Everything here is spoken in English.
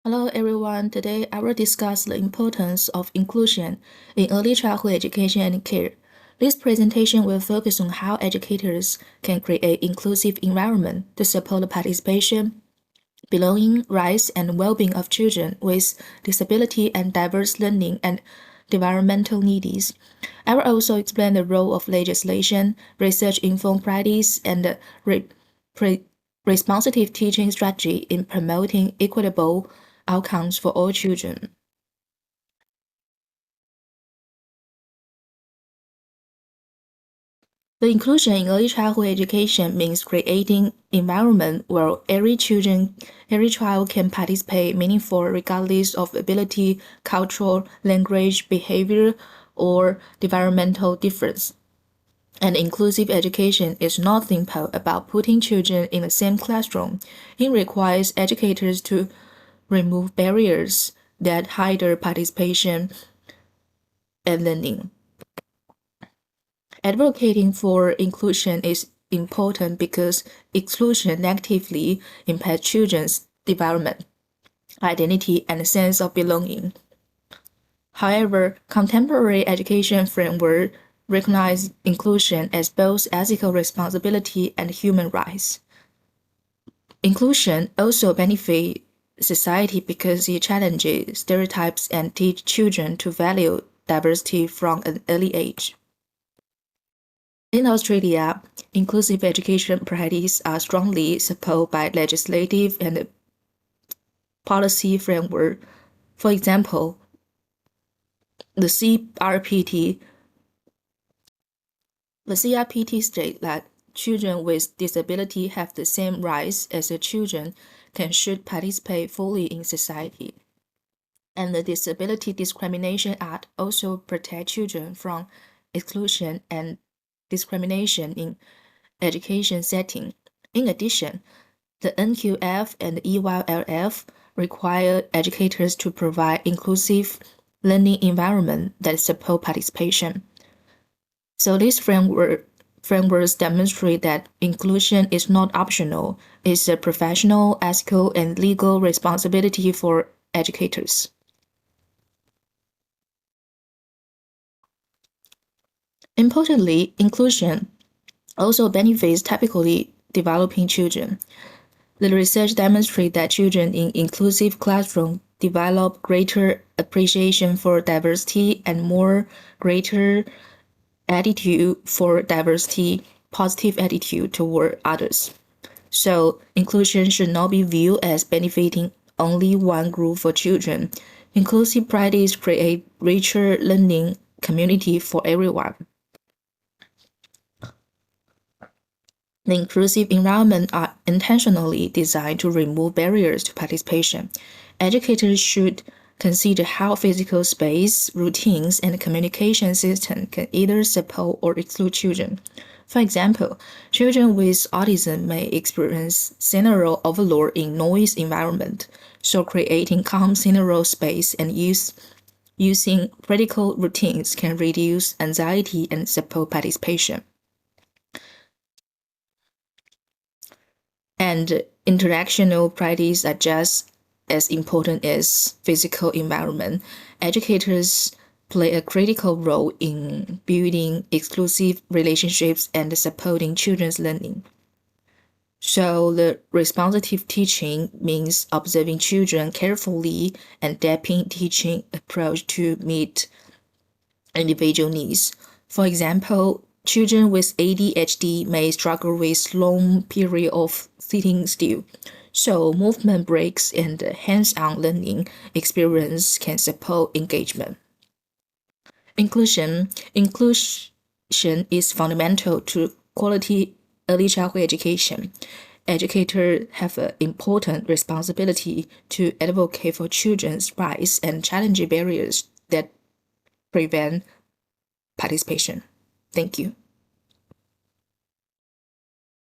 Hello everyone, today I will discuss the importance of inclusion in early childhood education and care. This presentation will focus on how educators can create inclusive environment to support the participation, belonging, rights, and well-being of children with disability and diverse learning and developmental needs. I will also explain the role of legislation, research-informed practice, and responsive teaching strategy in promoting equitable outcomes for all children. The inclusion in early childhood education means creating environment where every child can participate meaningfully regardless of ability, cultural, language, behavior, or developmental difference. And inclusive education is not simple about putting children in the same classroom. It requires educators to remove barriers that hinder participation and learning. Advocating for inclusion is important because exclusion negatively impacts children's development, identity, and sense of belonging. However, contemporary education framework recognize inclusion as both ethical responsibility and human rights. Inclusion also benefits society because it challenges stereotypes and teaches children to value diversity from an early age. In Australia, inclusive education practices are strongly supported by legislative and policy framework. For example, the CRPT states that children with disability have the same rights as the children and should participate fully in society. And the Disability Discrimination Act also protects children from exclusion and discrimination in education setting. In addition, the NQF and EYLF require educators to provide inclusive learning environment that support participation. So these frameworks demonstrate that inclusion is not optional, it's a professional, ethical, and legal responsibility for educators. Importantly, inclusion also benefits typically developing children. The research demonstrates that children in inclusive classrooms develop greater appreciation for diversity and greater attitude for diversity, positive attitude toward others. So inclusion should not be viewed as benefiting only one group for children. Inclusive practice create richer learning community for everyone. The inclusive environment are intentionally designed to remove barriers to participation. Educators should consider how physical space, routines, and communication systems can either support or exclude children. For example, children with autism may experience scenario overload in noise environment, so creating calm scenario space and using critical routines can reduce anxiety and support participation. And interactional practice are just as important as physical environment. Educators play a critical role in building exclusive relationships and supporting children's learning. So the responsive teaching means observing children carefully and adapting teaching approach to meet individual needs. For example, children with ADHD may struggle with long periods of sitting still, so movement breaks and hands-on learning experience can support engagement. Inclusion is fundamental to quality early childhood education. Educators have an important responsibility to advocate for children's rights and challenge barriers that prevent participation. Thank you.